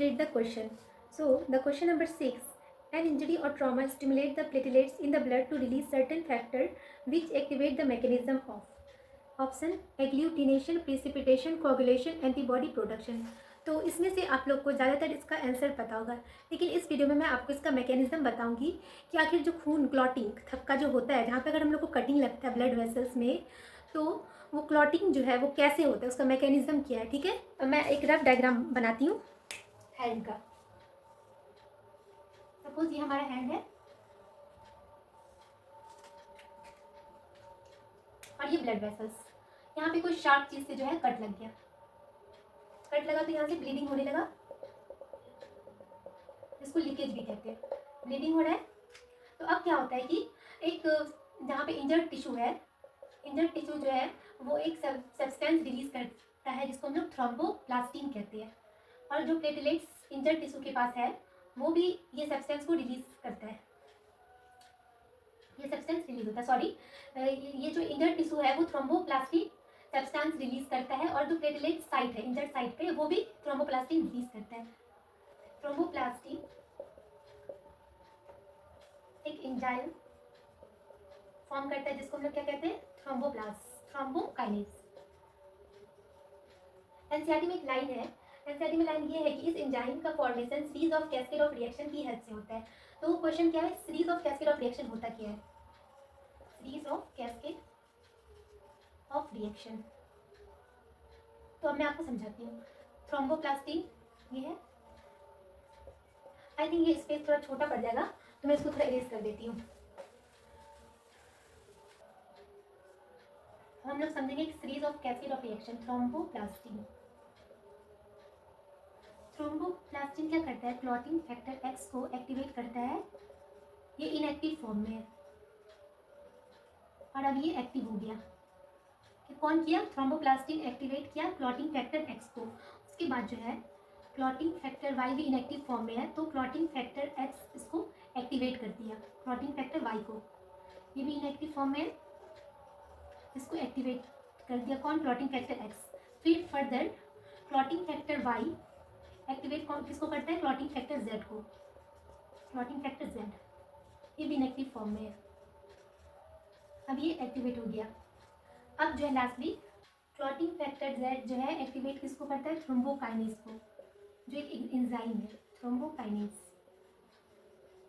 read the question. So, the question number 6. An injury or trauma stimulates the platelets in the blood to release certain factor which activate the mechanism of. Option agglutination, precipitation, coagulation, antibody production. तो इसमें से आप लोग को ज़्यादातर इसका answer पता होगा, लेकिन इस वीडियो में मैं आपको इसका मैकेनिज्म बताऊंगी कि आखिर जो खून क्लॉटिंग थक्का जो होता है, जहाँ पे अगर हम लोग को कटिंग लगता है ब्लड वेसल्स में, तो वो क्लॉटिंग जो है वो कैसे होता है, उसका मैकेनिज्म क्या है। ठीक है, तो मैं एक रफ डायग्राम बनाती हूँ हैंड का। सपोज ये हमारा हैंड है और ये ब्लड वेसल्स, यहाँ पे कोई शार्प चीज़ से जो है कट लग गया, कट लगा तो यहाँ से ब्लीडिंग होने लगा, इसको लीकेज भी कहते हैं। ब्लीडिंग हो रहा है तो अब क्या होता है कि एक जहाँ पे इंजर्ड टिश्यू है, इंजर्ड टिश्यू जो है वो एक सब्सटेंस रिलीज करता है जिसको हम लोग थ्रोम्बोप्लास्टिन कहते हैं, और जो प्लेटलेट्स इंजर्ड टिश्यू के पास है वो भी ये सब्सटेंस को रिलीज करता है, ये सब्सटेंस रिलीज होता है, सॉरी, ये जो इंजर्ड टिश्यू है वो थ्रोम्बोप्लास्टिन सब्सटेंस रिलीज करता है, और जो प्लेटलेट साइट है इंजर्ड साइट पे वो भी थ्रोम्बोप्लास्टिन रिलीज करता है। थ्रोम्बोप्लास्टिन एक एंजाइम फॉर्म करता है जिसको हम लोग क्या कहते हैं, थ्रोम्बोकाइनेज। एनसीईआरटी में एक लाइन है, एनसीईआरटी में लाइन ये है कि इस एंजाइम का formation series of cascade of reaction की हेल्प से होता है। तो वो क्वेश्चन क्या है, series of cascade of reaction होता क्या है, series of cascade of reaction. तो अब मैं आपको समझाती हूँ। थ्रोम्बोप्लास्टिन ये है, आई थिंक ये स्पेस थोड़ा छोटा पड़ जाएगा तो मैं इसको थोड़ा इरेज कर देती हूँ। हम लोग समझेंगे कि series of cascade of reaction. Thromboplastin, thromboplastin क्या करता है, क्लॉटिंग फैक्टर एक्स को एक्टिवेट करता है, ये इनएक्टिव फॉर्म में है और अब ये एक्टिव हो गया। कि कौन किया, थ्रोम्बोप्लास्टिन एक्टिवेट किया क्लॉटिंग फैक्टर एक्स को। उसके बाद जो है क्लॉटिंग फैक्टर वाई भी इनएक्टिव फॉर्म में है, तो क्लॉटिंग फैक्टर एक्स इसको एक्टिवेट कर दिया, क्लॉटिंग फैक्टर वाई को, ये भी इनएक्टिव फॉर्म में है, इसको एक्टिवेट कर दिया कौन, क्लॉटिंग फैक्टर एक्स। फिर further clotting factor Y activate किसको करता है, क्लॉटिंग फैक्टर जेड को, क्लॉटिंग फैक्टर जेड, ये भी इनएक्टिव फॉर्म में है, अब ये एक्टिवेट हो गया। अब जो है लास्टली क्लॉटिंग फैक्टर जेड जो है एक्टिवेट किसको करता है, थ्रोम्बोकाइनेज को, जो एक एंजाइम है थ्रोम्बोकाइनेज,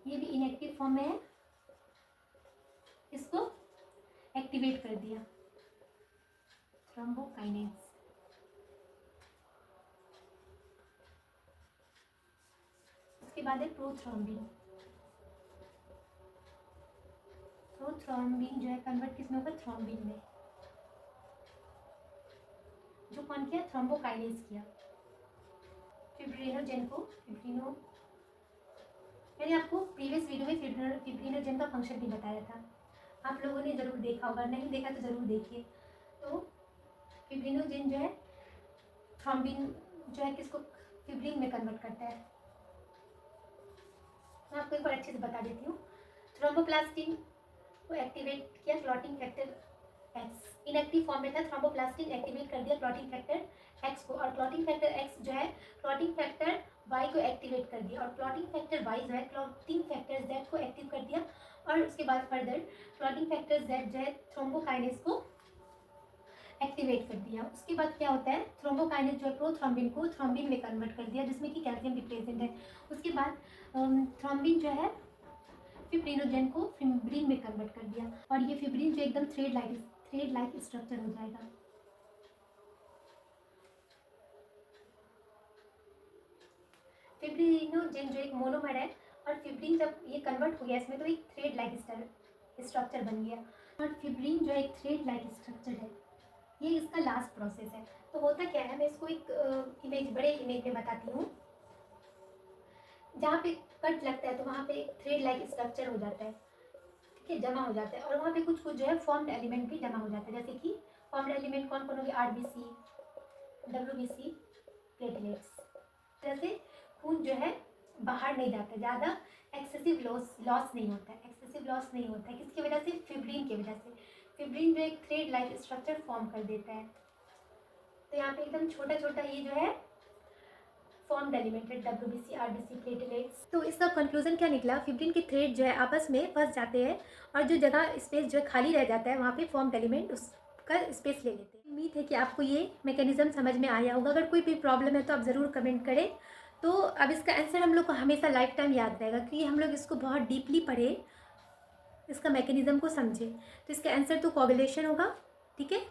ये भी इनएक्टिव फॉर्म में है, इसको एक्टिवेट कर दिया थ्रोम्बोकाइनेज। उसके बाद है प्रोथ्रोम्बिन, प्रोथ्रोम्बिन जो है कन्वर्ट किसमें होगा, थ्रोम्बिन में, जो कौन किया, थ्रोम्बोकाइनेज किया। फिब्रिनोजेन को, फिब्रिनो, मैंने आपको प्रीवियस वीडियो में फिब्रिनोजेन का फंक्शन भी बताया था, आप लोगों ने ज़रूर देखा होगा, नहीं देखा तो ज़रूर देखिए। तो फिब्रिनोजेन जो है थ्रोम्बिन जो है किसको, फिब्रिन में कन्वर्ट करता है। मैं आपको एक बार अच्छे से बता देती हूँ। थ्रोम्बोप्लास्टिन को एक्टिवेट किया clotting factor x, inactive form में था, थ्रोम्बोप्लास्टिन एक्टिवेट कर दिया क्लॉटिंग फैक्टर एक्स को, और क्लॉटिंग फैक्टर एक्स जो है क्लॉटिंग फैक्टर वाई को एक्टिवेट कर दिया, और क्लॉटिंग फैक्टर वाई जो है क्लॉटिंग फैक्टर जेड को एक्टिव कर दिया, और उसके बाद फर्दर क्लॉटिंग फैक्टर जेड जो है थ्रोम्बोकाइनेज को एक्टिवेट कर दिया। उसके बाद क्या होता है, थ्रोम्बोकाइनेज जो है प्रोथ्रोम्बिन को थ्रोम्बिन में कन्वर्ट कर दिया, जिसमें कि कैल्शियम भी प्रेजेंट है। उसके बाद थ्रोम्बिन जो है फिब्रिनोजेन को फिब्रिन में कन्वर्ट कर दिया, और ये फिब्रिन जो एकदम थ्रेड लाइक स्ट्रक्चर हो जाएगा। फिब्रिनोजेन जो एक मोनोमर है, और फिब्रिन जब ये कन्वर्ट हो गया इसमें तो एक थ्रेड लाइक स्ट्रक्चर बन गया, और फिब्रिन जो एक थ्रेड लाइक स्ट्रक्चर है, ये इसका लास्ट प्रोसेस है। तो होता क्या है, मैं इसको एक इमेज, बड़े इमेज में बताती हूँ। जहाँ पे कट लगता है तो वहाँ पे एक थ्रेड लाइक स्ट्रक्चर हो जाता है, ठीक है, जमा हो जाता है, और वहाँ पे कुछ कुछ जो है फॉर्म्ड एलिमेंट भी जमा हो जाता है, जैसे कि फॉर्म्ड एलिमेंट कौन कौन हो गया, आरबीसी, डब्ल्यूबीसी, प्लेटलेट्स। जैसे खून जो है बाहर नहीं जाता, ज़्यादा एक्सेसिव लॉस नहीं होता है, एक्सेसिव लॉस नहीं होता है, किसकी वजह से, फिब्रिन की वजह से। फिब्रिन जो एक थ्रेड लाइक स्ट्रक्चर फॉर्म कर देता है। तो यहाँ पे एकदम छोटा छोटा ये जो है फॉर्म्ड एलिमेंट है WBC, RBC, प्लेटलेट्स। तो इसका कंक्लूजन क्या निकला, फिब्रिन के थ्रेड जो है आपस में फंस जाते हैं और जो जगह स्पेस जो खाली रह जाता है वहाँ पे फॉर्म्ड एलिमेंट उसका स्पेस ले लेते हैं। उम्मीद है कि आपको ये मैकेनिज्म समझ में आया होगा। अगर कोई भी प्रॉब्लम है तो आप ज़रूर कमेंट करें। तो अब इसका आंसर हम लोग को हमेशा लाइफ टाइम याद रहेगा, क्योंकि हम लोग इसको बहुत डीपली पढ़े, इसका मैकेनिज्म को समझे। तो इसका आंसर तो कोगुलेशन होगा, ठीक है।